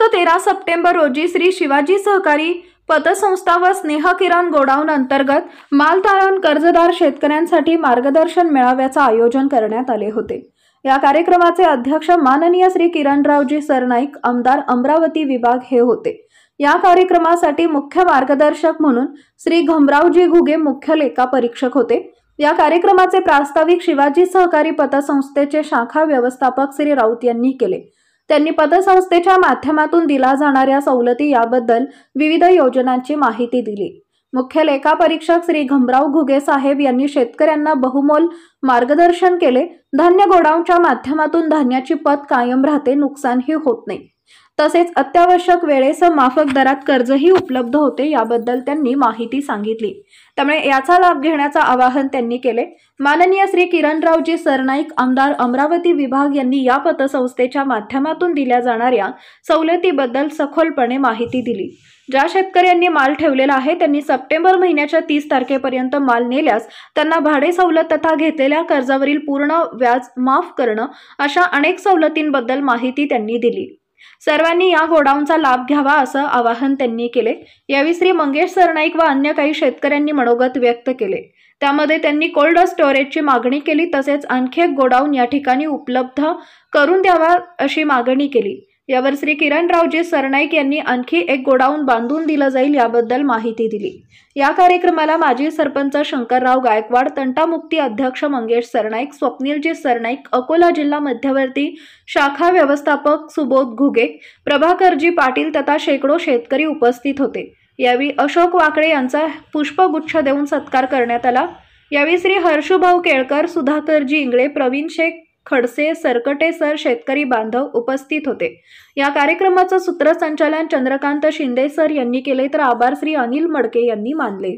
13 September रोजी श्री शिवाजी सहकारी पतसंस्था व स्नेह किरण गोडाऊन अंतर्गत मालतारण कर्जदार शेतकऱ्यांसाठी मार्गदर्शन मेळाव्याचे आयोजन करण्यात आले होते। या कार्यक्रमाचे अध्यक्ष माननीय श्री किरणरावजी सरनाईक आमदार अमरावती विभाग हे होते। या कार्यक्रमासाठी मुख्य मार्गदर्शक म्हणून श्री घमरावजी घुगे मुख्य लेखा परीक्षक होते। या कार्यक्रमाचे प्रास्ताविक शिवाजी सहकारी पतसंस्थेचे शाखा व्यवस्थापक श्री राऊत यांनी केले। त्यांनी पतसंस्थेच्या माध्यमातून दिला जाणाऱ्या सवलती याबद्दल विविध योजनांची माहिती दिली। मुख्य लेखा परीक्षक श्री घमराव घुगे साहेब यांनी शेतकऱ्यांना बहुमोल मार्गदर्शन केले। धान्य गोडाऊनच्या माध्यमातून धान्याची पत कायम राहते, नुकसानही होत नाही। तसेच अत्यावश्यक वेळेस माफक दरात कर्जही उपलब्ध होते, याबद्दल त्यांनी माहिती सांगितली। त्यामुळे याचा लाभ घेण्याचे आवाहन त्यांनी केले। माननीय श्री किरणरावजी सरनाईक आमदार अमरावती विभाग यांनी या पतसंस्थेच्या माध्यमातून दिल्या जाणाऱ्या सवलतीबद्दल सखोलपणे माहिती दिली। ज्या शेतकऱ्यांनी माल ठेवलेला आहे त्यांनी सप्टेंबर महिन्याच्या 30 तारखेपर्यंत माल नेल्यास त्यांना भाडे सवलत तथा घेतलेल्या कर्जावरील पूर्ण व्याज माफ करणं अशा अनेक सवलतींबद्दल माहिती त्यांनी दिली। सर्वांनी या गोडाऊनचा लाभ घ्यावा असं आवाहन त्यांनी केले। यावेळी श्री मंगेश सरनाईक व अन्य काही शेतकऱ्यांनी मनोगत व्यक्त केले। त्यामध्ये त्यांनी कोल्ड स्टोरेजची मागणी केली, तसेच आणखी एक गोडाऊन या ठिकाणी उपलब्ध करून द्यावा अशी मागणी केली। यावर श्री किरणरावजी सरनाईक यांनी आणखी एक गोडाऊन बांधून दिलं जाईल याबद्दल माहिती दिली। या कार्यक्रमाला माजी सरपंच शंकरराव गायकवाड, तंटामुक्ती अध्यक्ष मंगेश सरनाईक, स्वप्नीलजी सरनाईक, अकोला जिल्हा मध्यवर्ती शाखा व्यवस्थापक सुबोध घुगे, प्रभाकरजी पाटील तथा शेकडो शेतकरी उपस्थित होते। यावेळी अशोक वाकळे यांचा पुष्पगुच्छ देऊन सत्कार करण्यात आला। यावेळी श्री हर्षुभाऊ केळकर, सुधाकरजी इंगळे, प्रवीण शेख खडसे, सरकटे सर, शेतकरी बांधव उपस्थित होते। या कार्यक्रमाचं सूत्रसंचालन चंद्रकांत शिंदे सर यांनी केले, तर आभार श्री अनिल मडके यांनी मानले।